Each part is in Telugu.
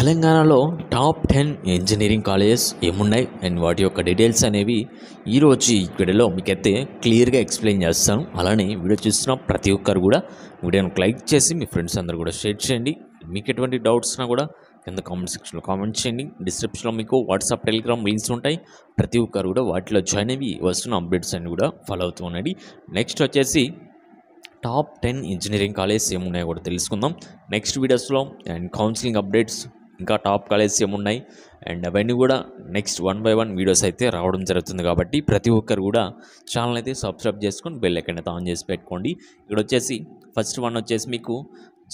తెలంగాణలో టాప్ 10 ఇంజనీరింగ్ కాలేజెస్ ఏమున్నాయి అండ్ వాటి యొక్క డీటెయిల్స్ అనేవి ఈరోజు ఈ వీడియోలో మీకైతే క్లియర్గా ఎక్స్ప్లెయిన్ చేస్తాను. అలానే వీడియో చూస్తున్న ప్రతి ఒక్కరు కూడా వీడియోని లైక్ చేసి మీ ఫ్రెండ్స్ అందరూ కూడా షేర్ చేయండి. మీకు ఎటువంటి డౌట్స్నా కూడా కింద కామెంట్ సెక్షన్లో కామెంట్ చేయండి. డిస్క్రిప్షన్లో మీకు వాట్సాప్, టెలిగ్రామ్ లింక్స్ ఉంటాయి. ప్రతి ఒక్కరు కూడా వాటిలో జాయిన్ అయ్యి వస్తున్న అప్డేట్స్ అన్ని కూడా ఫాలో అవుతూ ఉండండి. నెక్స్ట్ వచ్చేసి టాప్ 10 ఇంజనీరింగ్ కాలేజెస్ ఏమున్నాయో కూడా తెలుసుకుందాం నెక్స్ట్ వీడియోస్లో. అండ్ కౌన్సిలింగ్ అప్డేట్స్, ఇంకా టాప్ కాలేజెస్ ఏమున్నాయి అండ్ అవన్నీ కూడా నెక్స్ట్ 1 by 1 వీడియోస్ అయితే రావడం జరుగుతుంది. కాబట్టి ప్రతి ఒక్కరు కూడా ఛానల్ అయితే సబ్స్క్రైబ్ చేసుకొని బెల్ ఐకాన్ అయితే ఆన్ చేసి పెట్టుకోండి. ఇక్కడ వచ్చేసి ఫస్ట్ వన్ వచ్చేసి మీకు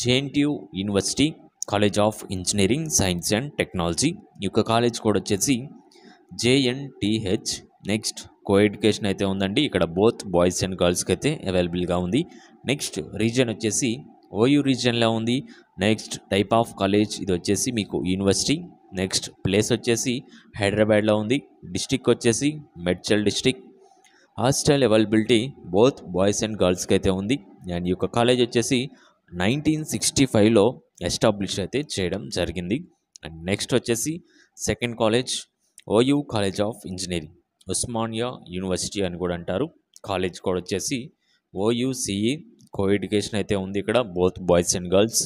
JNTU university college of engineering science and technology. ఈ యొక్క కాలేజ్ కూడా వచ్చేసి జేఎన్టీహెచ్. నెక్స్ట్ కో ఎడ్యుకేషన్ అయితే ఉందండి. ఇక్కడ బోత్ బాయ్స్ అండ్ గర్ల్స్కి అయితే అవైలబుల్గా ఉంది. నెక్స్ట్ రీజియన్ వచ్చేసి ఓయూ రీజియన్లో ఉంది. నెక్స్ట్ టైప్ ఆఫ్ కాలేజ్ ఇది వచ్చేసి మీకు యూనివర్సిటీ. నెక్స్ట్ ప్లేస్ వచ్చేసి హైదరాబాద్లో ఉంది. డిస్టిక్ వచ్చేసి Medchal district. Hostel availability both boys and గర్ల్స్కి అయితే ఉంది. అండ్ ఈ యొక్క కాలేజ్ వచ్చేసి 1965లో ఎస్టాబ్లిష్ అయితే చేయడం జరిగింది. అండ్ నెక్స్ట్ వచ్చేసి second college OU college of engineering, Osmania university అని కూడా అంటారు. కాలేజ్ కూడా వచ్చేసి ఓయూసిఈ. కో ఎడ్యుకేషన్ అయితే ఉంది ఇక్కడ both boys and girls.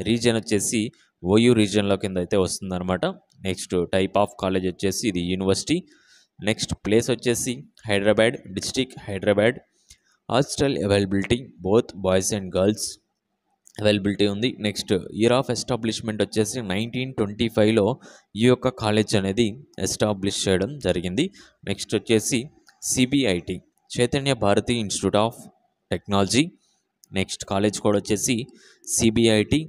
Region వచ్చేసి ఓయూ రీజియన్లో కింద అయితే వస్తుందన్నమాట. నెక్స్ట్ టైప్ ఆఫ్ కాలేజ్ వచ్చేసి ఇది యూనివర్సిటీ. నెక్స్ట్ ప్లేస్ వచ్చేసి Hyderabad district Hyderabad. Hostel availability both boys and girls availability ఉంది. నెక్స్ట్ ఇయర్ ఆఫ్ ఎస్టాబ్లిష్మెంట్ వచ్చేసి 1925లో ఈ యొక్క కాలేజ్ అనేది ఎస్టాబ్లిష్ చేయడం జరిగింది. నెక్స్ట్ వచ్చేసి CBIT, Chaitanya Bharati Institute of Technology. Next college కూడా వచ్చేసి సిబిఐటి.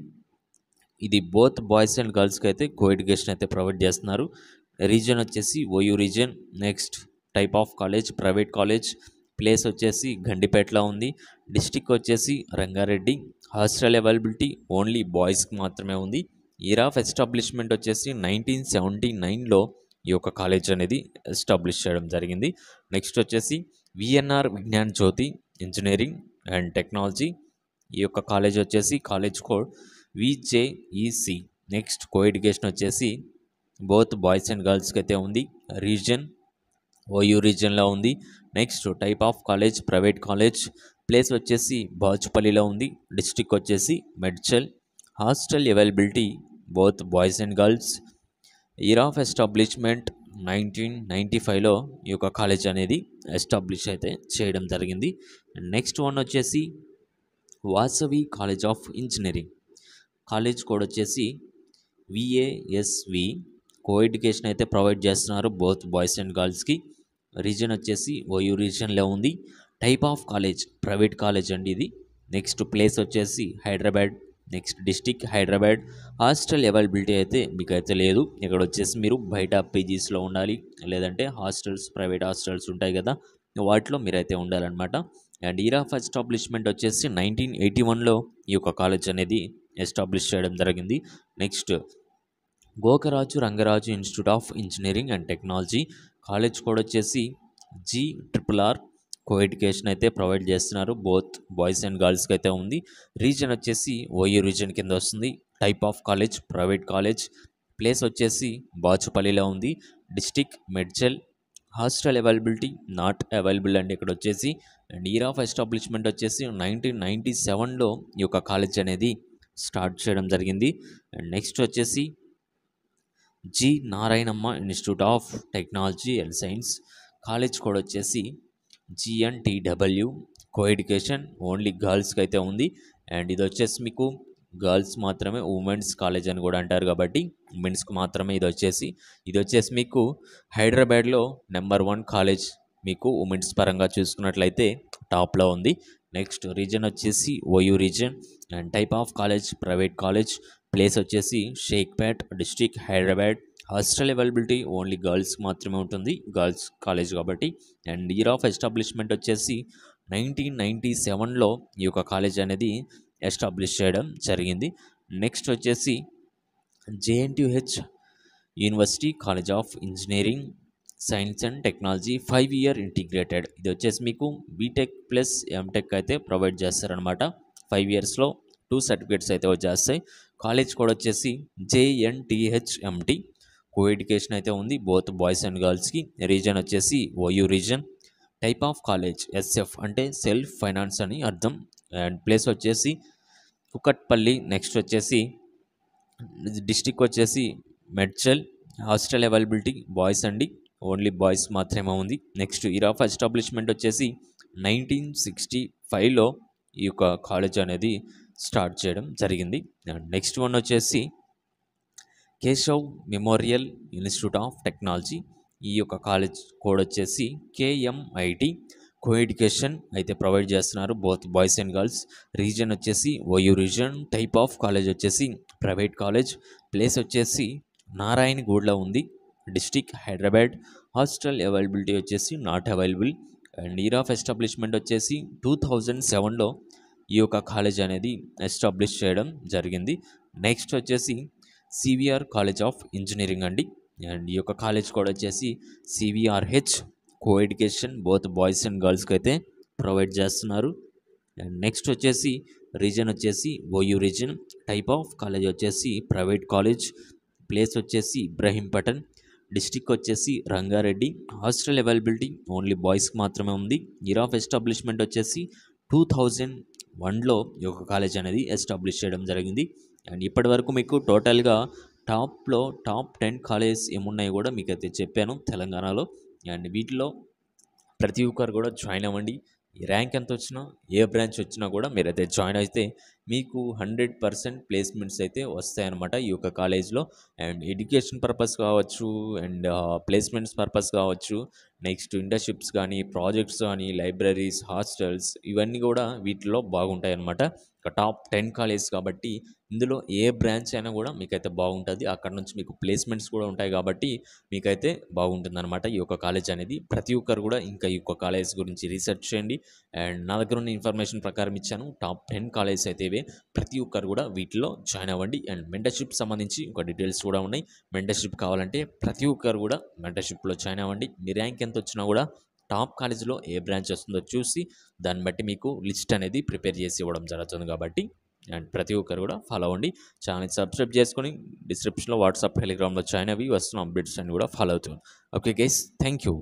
ఇది బోత్ బాయ్స్ అండ్ గర్ల్స్కి అయితే కో ఎడ్యుకేషన్ అయితే ప్రొవైడ్ చేస్తున్నారు. రీజియన్ వచ్చేసి OU region. Next type of college private college. Place వచ్చేసి గండిపేటలో ఉంది. డిస్టిక్ వచ్చేసి రంగారెడ్డి. హాస్టల్ అవైలబిలిటీ ఓన్లీ బాయ్స్కి మాత్రమే ఉంది. ఇయర్ ఆఫ్ ఎస్టాబ్లిష్మెంట్ వచ్చేసి 1979లో ఈ యొక్క కాలేజ్ అనేది ఎస్టాబ్లిష్ చేయడం జరిగింది. నెక్స్ట్ వచ్చేసి VNR Vignan Jyothi engineering and technology. ఈ యొక్క కాలేజ్ వచ్చేసి college code VJEC. Next coeducation వచ్చేసి బోత్ బాయ్స్ అండ్ గర్ల్స్కి అయితే ఉంది. రీజియన్ ఓయూ రీజియన్లో ఉంది. Next type of college private college. Place వచ్చేసి బాచుపల్లిలో ఉంది. డిస్టిక్ వచ్చేసి Medchal. Hostel availability both boys and girls. Year of establishment 1995లో ఈ యొక్క కాలేజ్ అనేది ఎస్టాబ్లిష్ అయితే చేయడం జరిగింది. నెక్స్ట్ వన్ వచ్చేసి Vasavi college of engineering. College code వచ్చేసి విఏఎస్వి. కో ఎడ్యుకేషన్ అయితే ప్రొవైడ్ చేస్తున్నారు బోత్ బాయ్స్ అండ్ గర్ల్స్కి. రీజియన్ వచ్చేసి ఓయూ రీజియన్లో ఉంది. Type of college private college అండి ఇది. నెక్స్ట్ ప్లేస్ వచ్చేసి Hyderabad. Next district Hyderabad. Hostel availability అయితే మీకు అయితే లేదు. ఇక్కడ వచ్చేసి మీరు బయట పీజీస్లో ఉండాలి, లేదంటే హాస్టల్స్ ప్రైవేట్ హాస్టల్స్ ఉంటాయి కదా, వాటిలో మీరైతే ఉండాలన్నమాట. అండ్ ఇయర్ ఆఫ్ ఎస్టాబ్లిష్మెంట్ వచ్చేసి 1981లో ఈ యొక్క కాలేజ్ అనేది ఎస్టాబ్లిష్ చేయడం జరిగింది. Next Gokaraju Rangaraju institute of engineering and technology. College code వచ్చేసి GRRR. కో ఎడ్యుకేషన్ అయితే ప్రొవైడ్ చేస్తున్నారు బోత్ బాయ్స్ అండ్ గర్ల్స్కి అయితే ఉంది. రీజియన్ వచ్చేసి ఓయూ రీజియన్ కింద వస్తుంది. Type of college private college. Place వచ్చేసి బాచుపల్లిలో ఉంది. District Medchal. Hostel availability not available అండి ఇక్కడ వచ్చేసి. అండ్ ఇయర్ ఆఫ్ ఎస్టాబ్లిష్మెంట్ వచ్చేసి 1997లో ఈ యొక్క కాలేజ్ అనేది స్టార్ట్ చేయడం జరిగింది. అండ్ నెక్స్ట్ వచ్చేసి G Narayanamma institute of technology and science. College code వచ్చేసి GNTW. కో ఎడ్యుకేషన్ ఓన్లీ గర్ల్స్కి అయితే ఉంది. అండ్ ఇది వచ్చేసి మీకు గర్ల్స్ మాత్రమే, ఉమెన్స్ కాలేజ్ అని కూడా అంటారు కాబట్టి ఉమెన్స్కి మాత్రమే ఇది వచ్చేసి మీకు హైదరాబాద్లో నెంబర్ 1 కాలేజ్. మీకు ఉమెన్స్ పరంగా చూసుకున్నట్లయితే టాప్లో ఉంది. నెక్స్ట్ రీజియన్ వచ్చేసి OU region. And type of college private college. Place వచ్చేసి Shaikpet district Hyderabad. Hostel availability only గర్ల్స్కి మాత్రమే ఉంటుంది, గర్ల్స్ కాలేజ్ కాబట్టి. అండ్ ఇయర్ ఆఫ్ ఎస్టాబ్లిష్మెంట్ వచ్చేసి 1997లో ఈ యొక్క కాలేజ్ అనేది ఎస్టాబ్లిష్ చేయడం జరిగింది. నెక్స్ట్ వచ్చేసి JNTH university college of engineering science and technology 5 year integrated. ఇది వచ్చేసి మీకు బీటెక్ ప్లస్ ఎంటెక్ అయితే ప్రొవైడ్ చేస్తారనమాట. 5 yearsలో 2 సర్టిఫికేట్స్ అయితే వచ్చేస్తాయి. కాలేజ్ కోడ్ వచ్చేసి JNTHMT. కో ఎడ్యుకేషన్ అయితే ఉంది, బోత్ బాయ్స్ అండ్ గర్ల్స్కి. రీజన్ వచ్చేసి OU region. Type of college SF అంటే సెల్ఫ్ ఫైనాన్స్ అని అర్థం. అండ్ ప్లేస్ వచ్చేసి కుకట్పల్లి. నెక్స్ట్ వచ్చేసి డిస్టిక్ వచ్చేసి మెడ్చల్. హాస్టల్ అవైలబిలిటీ బాయ్స్ అండి, ఓన్లీ బాయ్స్ మాత్రమే ఉంది. నెక్స్ట్ ఇయర్ ఆఫ్ ఎస్టాబ్లిష్మెంట్ వచ్చేసి 1965లో ఈ యొక్క కాలేజ్ అనేది స్టార్ట్ చేయడం జరిగింది. అండ్ నెక్స్ట్ వన్ వచ్చేసి Keshav memorial institute of technology. ఈ యొక్క కాలేజ్ కోడ్ వచ్చేసి KMIT. కో ఎడ్యుకేషన్ అయితే ప్రొవైడ్ చేస్తున్నారు, both boys and girls. Region వచ్చేసి OU region. Type of college వచ్చేసి ప్రైవేట్ కాలేజ్. ప్లేస్ వచ్చేసి నారాయణగూడలో ఉంది, డిస్టిక్ హైదరాబాద్. హాస్టల్ అవైలబిలిటీ వచ్చేసి not available. And year of establishment వచ్చేసి 2007లో ఈ యొక్క కాలేజ్ అనేది ఎస్టాబ్లిష్ చేయడం జరిగింది. నెక్స్ట్ వచ్చేసి CVR కాలేజ్ ఆఫ్ ఇంజనీరింగ్ అండి. అండ్ ఈ యొక్క కాలేజ్ కూడా వచ్చేసి CVRH. Coeducation, both boys and గర్ల్స్కి అయితే ప్రొవైడ్ చేస్తున్నారు. అండ్ నెక్స్ట్ వచ్చేసి రీజన్ వచ్చేసి OU region. Type of college వచ్చేసి ప్రైవేట్ కాలేజ్. ప్లేస్ వచ్చేసి ఇబ్రహీంపట్నం. డిస్టిక్ వచ్చేసి రంగారెడ్డి. హాస్టల్ అవైలబిలిటీ ఓన్లీ బాయ్స్కి మాత్రమే ఉంది. ఇయర్ ఆఫ్ ఎస్టాబ్లిష్మెంట్ వచ్చేసి 2001లో ఈ యొక్క కాలేజ్ అనేది ఎస్టాబ్లిష్ చేయడం జరిగింది. అండ్ ఇప్పటి వరకు మీకు టోటల్గా టాప్ 10 కాలేజెస్ ఏమున్నాయో కూడా మీకు అయితే చెప్పాను తెలంగాణలో. అండ్ వీటిలో ప్రతి ఒక్కరు కూడా జాయిన్ అవ్వండి. ర్యాంక్ ఎంత వచ్చినా, ఏ బ్రాంచ్ వచ్చినా కూడా మీరైతే జాయిన్ అయితే మీకు 100% ప్లేస్మెంట్స్ అయితే వస్తాయన్నమాట ఈ యొక్క కాలేజ్లో. అండ్ ఎడ్యుకేషన్ పర్పస్ కావచ్చు, అండ్ ప్లేస్మెంట్స్ పర్పస్ కావచ్చు, నెక్స్ట్ ఇంటర్న్షిప్స్ కానీ, ప్రాజెక్ట్స్ కానీ, లైబ్రరీస్, హాస్టల్స్, ఇవన్నీ కూడా వీటిలో బాగుంటాయి అన్నమాట. ఒక టాప్ 10 కాలేజ్ కాబట్టి ఇందులో ఏ బ్రాంచ్ అయినా కూడా మీకైతే బాగుంటుంది. అక్కడ నుంచి మీకు ప్లేస్మెంట్స్ కూడా ఉంటాయి కాబట్టి మీకైతే బాగుంటుందన్నమాట ఈ యొక్క కాలేజ్ అనేది. ప్రతి ఒక్కరు కూడా ఇంకా ఈ యొక్క కాలేజ్ గురించి రీసెర్చ్ చేయండి. అండ్ నా దగ్గర ఉన్న ఇన్ఫర్మేషన్ ప్రకారం ఇచ్చాను, టాప్ 10 కాలేజెస్ అయితే ఇవే. ప్రతి ఒక్కరు కూడా వీటిలో జాయిన్ అవ్వండి. అండ్ మెంటర్షిప్ సంబంధించి ఒక డీటెయిల్స్ కూడా ఉన్నాయి. మెంటర్షిప్ కావాలంటే ప్రతి ఒక్కరు కూడా మెంటర్షిప్లో జాయిన్ అవ్వండి. మీ ర్యాంక్ ఎంత వచ్చినా కూడా టాప్ కాలేజీలో ఏ బ్రాంచ్ వస్తుందో చూసి దాన్ని బట్టి మీకు లిస్ట్ అనేది ప్రిపేర్ చేసి ఇవ్వడం జరుగుతుంది కాబట్టి. అండ్ ప్రతి ఒక్కరు కూడా ఫాలో అవ్వండి. ఛానల్ సబ్స్క్రైబ్ చేసుకొని డిస్క్రిప్షన్లో వాట్సాప్, టెలిగ్రామ్లో జాయిన్ అవి వస్తున్న అప్డేట్స్ అన్ని కూడా ఫాలో అవుతుంది. Okay guys, thank you.